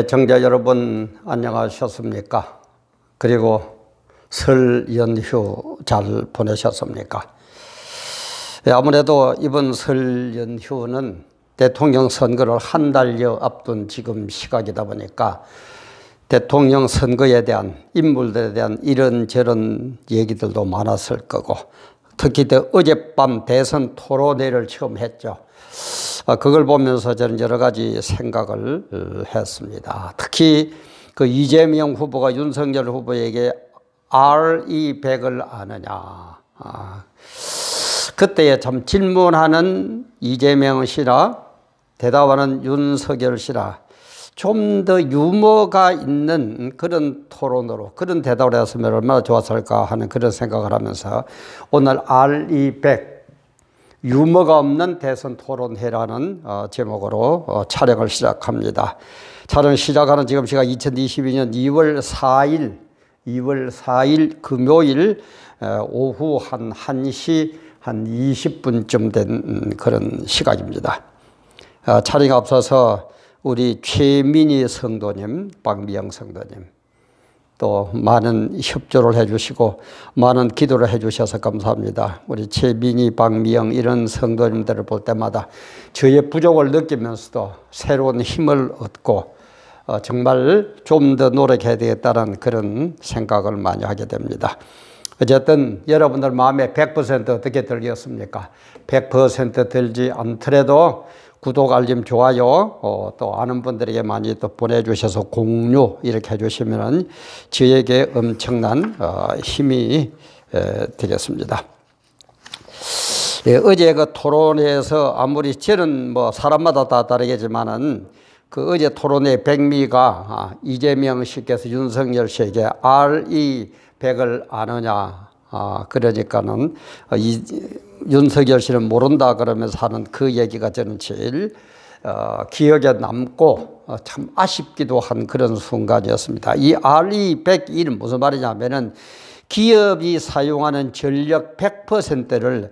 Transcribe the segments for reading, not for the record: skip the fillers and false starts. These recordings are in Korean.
청자 여러분 안녕하셨습니까? 그리고 설 연휴 잘 보내셨습니까? 아무래도 이번 설 연휴는 대통령 선거를 한 달여 앞둔 지금 시각이다 보니까 대통령 선거에 대한 인물들에 대한 이런저런 얘기들도 많았을 거고, 특히 어젯밤 대선 토론회를 처음 했죠. 그걸 보면서 저는 여러 가지 생각을 했습니다. 특히 그 이재명 후보가 윤석열 후보에게 RE100을 아느냐. 그때에 참 질문하는 이재명 씨라 대답하는 윤석열 씨라 좀 더 유머가 있는 그런 토론으로, 그런 대답을 했으면 얼마나 좋았을까 하는 그런 생각을 하면서 오늘 RE100 유머가 없는 대선 토론회라는 제목으로 촬영을 시작합니다. 촬영 시작하는 지금 시각 2022년 2월 4일 금요일 오후 한 1시 한 20분쯤 된 그런 시각입니다. 촬영에 앞서서 우리 최민희 성도님, 박미영 성도님, 또 많은 협조를 해주시고 많은 기도를 해주셔서 감사합니다. 우리 최민희, 박미영 이런 성도님들을 볼 때마다 저의 부족을 느끼면서도 새로운 힘을 얻고 정말 좀 더 노력해야 되겠다는 그런 생각을 많이 하게 됩니다. 어쨌든 여러분들 마음에 100% 어떻게 들겠습니까? 100% 들지 않더라도 구독, 알림, 좋아요 또 아는 분들에게 많이 또 보내주셔서 공유 이렇게 해주시면 저에게 엄청난 힘이 되겠습니다. 어제 그 토론회에서 아무리 저는 뭐 사람마다 다 다르겠지만은 그 어제 토론회 백미가 이재명 씨께서 윤석열 씨에게 RE100을 아느냐 그러니까는 윤석열 씨는 모른다 그러면서 하는 그 얘기가 저는 제일 기억에 남고 참 아쉽기도 한 그런 순간이었습니다. 이 RE100은 무슨 말이냐면은 기업이 사용하는 전력 100%를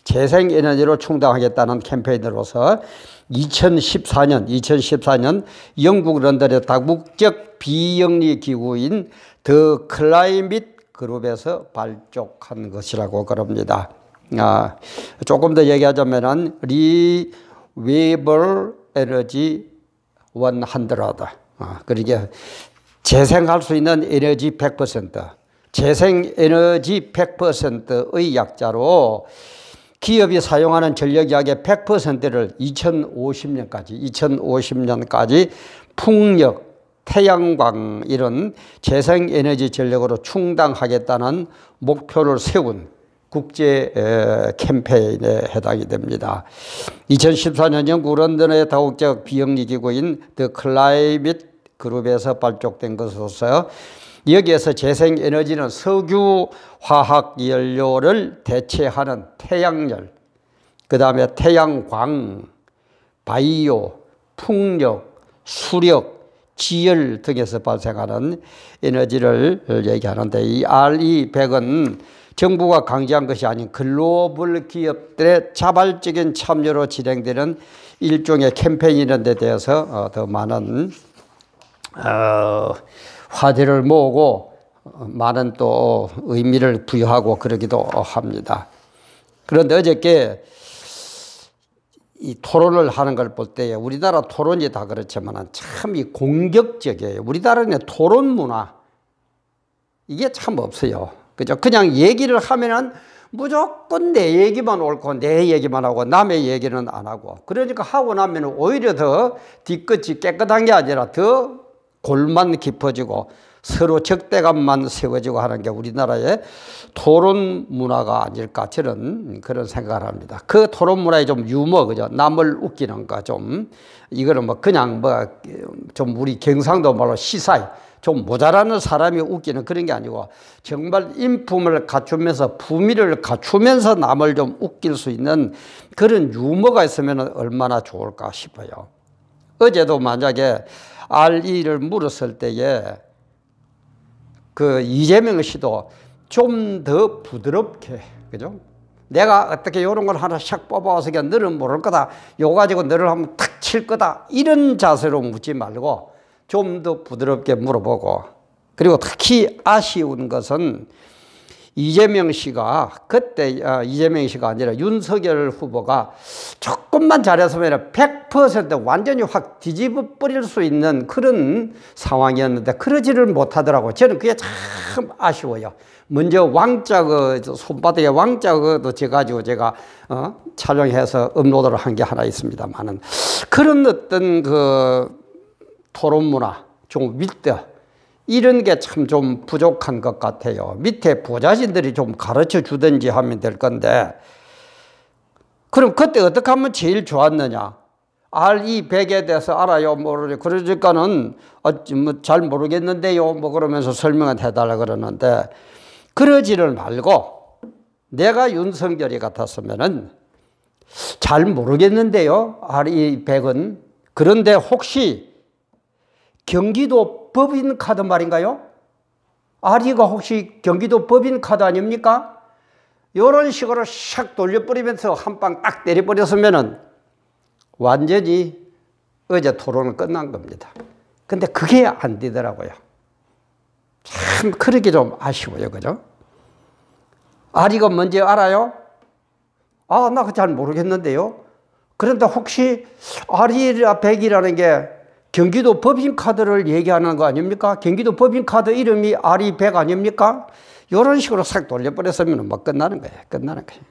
재생에너지로 충당하겠다는 캠페인으로서 2014년 영국 런던의 다국적 비영리 기구인 더 클라이밋 그룹에서 발족한 것이라고 그럽니다. 조금 더 얘기하자면은 리웨이블 에너지 100. 그러니까 재생할 수 있는 에너지 100%, 재생 에너지 100%의 약자로 기업이 사용하는 전력약의 100%를 2050년까지 풍력, 태양광 이런 재생에너지 전력으로 충당하겠다는 목표를 세운 국제 캠페인에 해당이 됩니다. 2014년 영국 런던의 다국적 비영리기구인 더 클라이밋 그룹에서 발족된 것으로서 여기에서 재생에너지는 석유 화학연료를 대체하는 태양열, 그 다음에 태양광, 바이오, 풍력, 수력, 지열 등에서 발생하는 에너지를 얘기하는데, 이 RE100은 정부가 강제한 것이 아닌 글로벌 기업들의 자발적인 참여로 진행되는 일종의 캠페인이라는 데 대해서 더 많은 화제를 모으고 많은 또 의미를 부여하고 그러기도 합니다. 그런데 어저께 이 토론을 하는 걸 볼 때 우리나라 토론이 다 그렇지만 참 이 공격적이에요. 우리나라는 토론 문화 이게 참 없어요. 그죠? 그냥 얘기를 하면은 무조건 내 얘기만 옳고 내 얘기만 하고 남의 얘기는 안 하고, 그러니까 하고 나면 오히려 더 뒤끝이 깨끗한 게 아니라 더 골만 깊어지고 서로 적대감만 세워지고 하는 게 우리나라의 토론 문화가 아닐까, 저는 그런 생각을 합니다. 그 토론 문화의 좀 유머, 그죠? 남을 웃기는 거 좀, 이거는 뭐 그냥 좀 우리 경상도 말로 시사이, 좀 모자라는 사람이 웃기는 그런 게 아니고 정말 인품을 갖추면서 품위를 갖추면서 남을 좀 웃길 수 있는 그런 유머가 있으면 얼마나 좋을까 싶어요. 어제도 만약에 RE를 물었을 때에 그 이재명 씨도 좀 더 부드럽게, 그죠? 내가 어떻게 이런 걸 하나 샥 뽑아와서 그냥 너는 모를 거다. 요거 가지고 너를 한번 탁 칠 거다. 이런 자세로 묻지 말고 좀 더 부드럽게 물어보고, 그리고 특히 아쉬운 것은 이재명 씨가 그때 이재명 씨가 아니라 윤석열 후보가 조금만 잘했으면 100% 완전히 확 뒤집어 버릴 수 있는 그런 상황이었는데 그러지를 못하더라고요. 저는 그게 참 아쉬워요. 먼저 왕자 손바닥에 왕자도 져가지고 제가 촬영해서 업로드를 한 게 하나 있습니다만은, 그런 어떤 그 토론 문화, 좀 윗대 이런 게 참 좀 부족한 것 같아요. 밑에 부자신들이 좀 가르쳐 주든지 하면 될 건데, 그럼 그때 어떻게 하면 제일 좋았느냐? RE100에 대해서 알아요? 모르죠. 그러니까는 잘 모르겠는데요. 뭐 그러면서 설명을 해달라 그러는데, 그러지를 말고 내가 윤석열이 같았으면은 잘 모르겠는데요. RE100은. 그런데 혹시 경기도 법인카드 말인가요? RE가 혹시 경기도 법인카드 아닙니까? 이런 식으로 샥 돌려버리면서 한 방 딱 때려버렸으면은 완전히 어제 토론은 끝난 겁니다. 근데 그게 안 되더라고요. 참 그러기 좀 아쉬워요. 그죠? RE가 뭔지 알아요? 아, 나 잘 모르겠는데요. 그런데 혹시 RE100이라는 게 경기도 법인카드를 얘기하는 거 아닙니까? 경기도 법인카드 이름이 RE100 아닙니까? 이런 식으로 싹 돌려버렸으면 뭐 끝나는 거예요. 끝나는 거예요.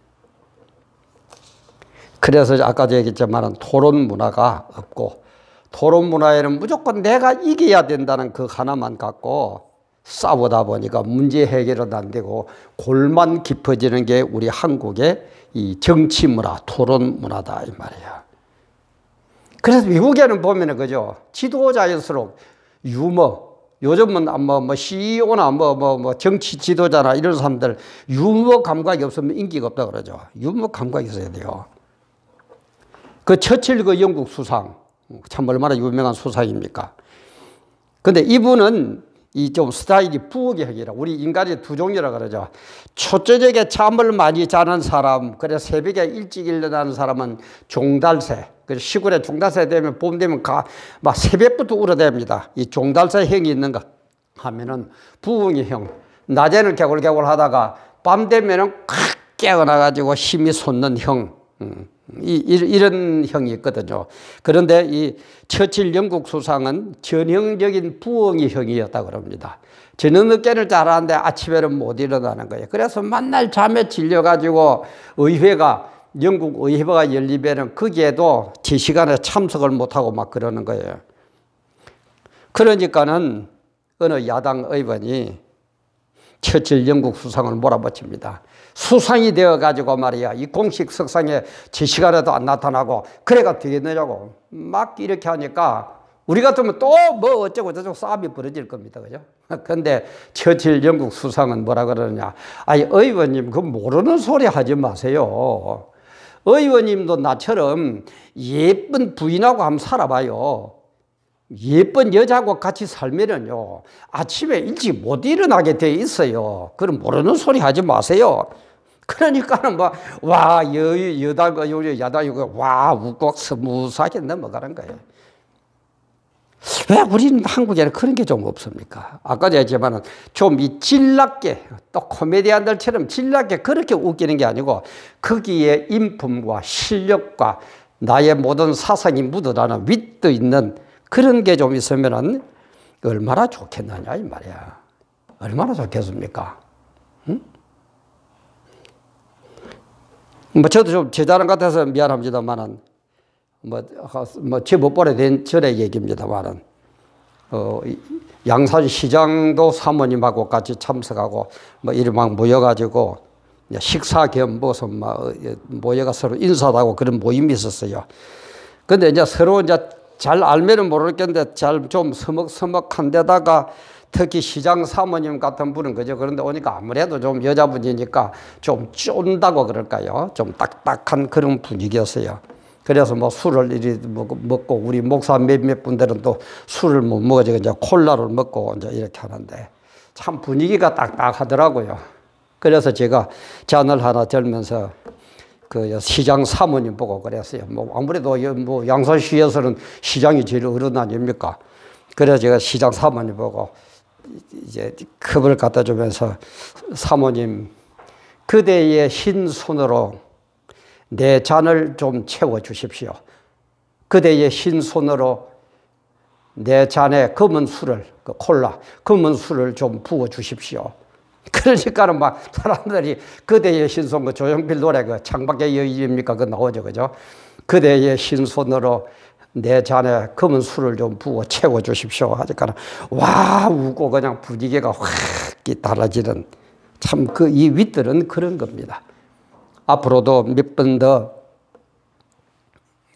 그래서 아까도 얘기했지만 토론 문화가 없고, 토론 문화에는 무조건 내가 이겨야 된다는 그 하나만 갖고 싸우다 보니까 문제 해결은 안 되고 골만 깊어지는 게 우리 한국의 이 정치 문화, 토론 문화다 이 말이야. 그래서 미국에는 보면은 그죠, 지도자일수록 유머, 요즘은 뭐 CEO나 뭐 정치 지도자나 이런 사람들 유머 감각이 없으면 인기가 없다 그러죠. 유머 감각이 있어야 돼요. 그 처칠 그 영국 수상, 참 얼마나 유명한 수상입니까? 근데 이분은 이 좀 스타일이 부엌형이라, 우리 인간이 두 종류라 그러죠. 초저녁에 잠을 많이 자는 사람, 그래 새벽에 일찍 일어나는 사람은 종달새. 그래서 시골에 종달새 되면 봄 되면 막 새벽부터 울어댑니다. 이 종달새 형이 있는가 하면은 부엉이 형. 낮에는 개굴개굴 하다가 밤 되면은 콱 깨어나가지고 힘이 솟는 형. 이런 형이 있거든요. 그런데 이 처칠 영국 수상은 전형적인 부엉이 형이었다고 그럽니다. 저녁 늦게는 잘하는데 아침에는 못 일어나는 거예요. 그래서 맨날 잠에 질려가지고 영국 의회가 열리면은 거기에도 제 시간에 참석을 못하고 막 그러는 거예요. 그러니까는 어느 야당 의원이 처칠 영국 수상을 몰아붙입니다. 수상이 되어가지고 말이야, 이 공식 석상에 제 시간에도 안 나타나고 그래가 되겠느냐고 막 이렇게 하니까 우리 같으면 또 뭐 어쩌고 저쩌고 싸움이 벌어질 겁니다. 그죠? 근데 처칠 영국 수상은 뭐라 그러느냐. 아니, 의원님, 그 모르는 소리 하지 마세요. 의원님도 나처럼 예쁜 부인하고 한번 살아봐요. 예쁜 여자하고 같이 살면은요, 아침에 일찍 못 일어나게 돼 있어요. 그럼 모르는 소리 하지 마세요. 그러니까는 뭐, 와, 여다가 야다가 와, 웃고 스무스하게 넘어가는 거예요. 왜 우리는 한국에는 그런 게 좀 없습니까? 아까도 했지만은 좀 이 질납게, 또 코미디언들처럼 질납게 그렇게 웃기는 게 아니고 거기에 인품과 실력과 나의 모든 사상이 묻어나는 윗도 있는 그런 게 좀 있으면은 얼마나 좋겠느냐 이 말이야. 얼마나 좋겠습니까? 응? 뭐 저도 좀 제 자랑 같아서 미안합니다만은 제 못보래 된 전의 얘기입니다만은 양산시장도 사모님하고 같이 참석하고 뭐 이리 막 모여가지고 식사 겸 무슨 모여가 서로 인사도 하고 그런 모임이 있었어요. 근데 이제 서로 이제 잘 알면은 모르겠는데 잘 좀 서먹서먹한 데다가 특히 시장 사모님 같은 분은 그죠. 그런데 오니까 아무래도 좀 여자분이니까 좀 쫀다고 그럴까요? 좀 딱딱한 그런 분위기였어요. 그래서 뭐 술을 이리 먹고 우리 목사 몇몇 분들은 또 술을 못 먹어서 이제 콜라를 먹고 이제 이렇게 하는데 참 분위기가 딱딱하더라고요. 그래서 제가 잔을 하나 들면서 그 시장 사모님 보고 그랬어요. 뭐 아무래도 뭐 양산시에서는 시장이 제일 어른 아닙니까? 그래서 제가 시장 사모님 보고 이제 컵을 갖다 주면서 사모님, 그대의 흰 손으로 내 잔을 좀 채워 주십시오. 그대의 흰 손으로 내 잔에 검은 술을, 그 콜라, 검은 술을 좀 부어 주십시오. 그러니까는 막 사람들이 그대의 흰손, 그 조용필 노래 그 창밖의 여인입니까? 그 나오죠. 그죠? 그대의 흰손으로 내 잔에 검은 술을 좀 부어 채워 주십시오. 하니까는 와, 웃고 그냥 분위기가 확 달라지는, 참 그 이 윗들은 그런 겁니다. 앞으로도 몇 번 더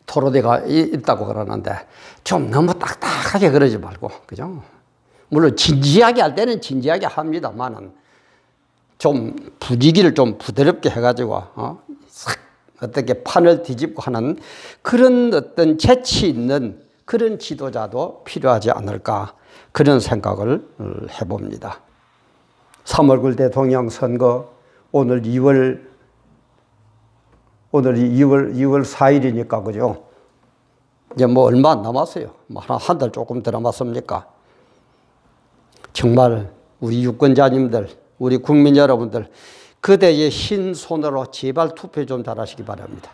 토로대가 있다고 그러는데 좀 너무 딱딱하게 그러지 말고, 그죠? 물론 진지하게 할 때는 진지하게 합니다만은 좀 분위기를 좀 부드럽게 해가지고 어떻게 판을 뒤집고 하는 그런 어떤 재치 있는 그런 지도자도 필요하지 않을까, 그런 생각을 해봅니다. 3월 대통령 선거 오늘 2월 4일이니까 그죠? 이제 뭐 얼마 안 남았어요. 뭐 한 달 조금 더 남았습니까? 정말 우리 유권자님들, 우리 국민 여러분들, 그대의 흰 손으로 제발 투표 좀 잘하시기 바랍니다.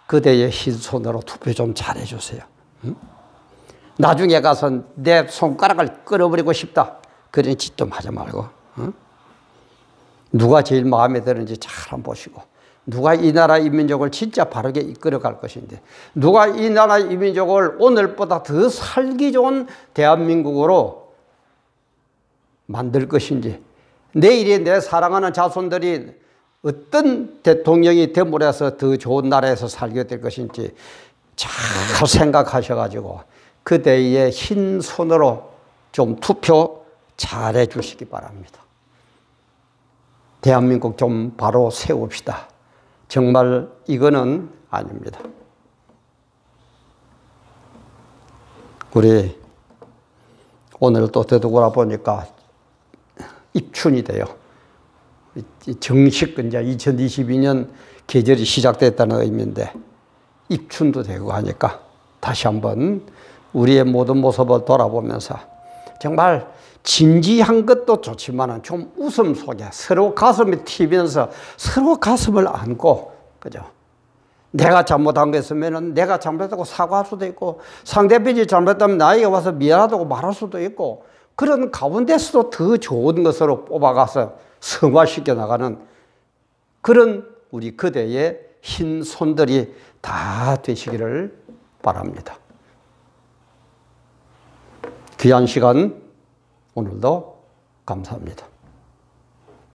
그대의 흰 손으로 투표 좀 잘해주세요. 응? 나중에 가서 내 손가락을 끌어버리고 싶다, 그런 짓 좀 하지 말고, 응? 누가 제일 마음에 드는지 잘 한번 보시고, 누가 이 나라 이민족을 진짜 바르게 이끌어갈 것인데, 누가 이 나라 이민족을 오늘보다 더 살기 좋은 대한민국으로 만들 것인지, 내일이 내 사랑하는 자손들이 어떤 대통령이 되므로서 더 좋은 나라에서 살게 될 것인지 잘 생각하셔가지고 그대의 흰 손으로 좀 투표 잘해 주시기 바랍니다. 대한민국 좀 바로 세웁시다. 정말 이거는 아닙니다. 우리 오늘 또 되돌아보니까 입춘이 돼요. 정식 이제 2022년 계절이 시작됐다는 의미인데 입춘도 되고 하니까 다시 한번 우리의 모든 모습을 돌아보면서 정말 진지한 것도 좋지만 좀 웃음 속에 서로 가슴이 튀면서 서로 가슴을 안고, 그죠? 내가 잘못한 거 있으면 내가 잘못했다고 사과할 수도 있고, 상대편이 잘못했다면 나에게 와서 미안하다고 말할 수도 있고, 그런 가운데서도 더 좋은 것으로 뽑아가서 승화시켜 나가는 그런 우리 그대의 흰 손들이 다 되시기를 바랍니다. 귀한 시간 오늘도 감사합니다.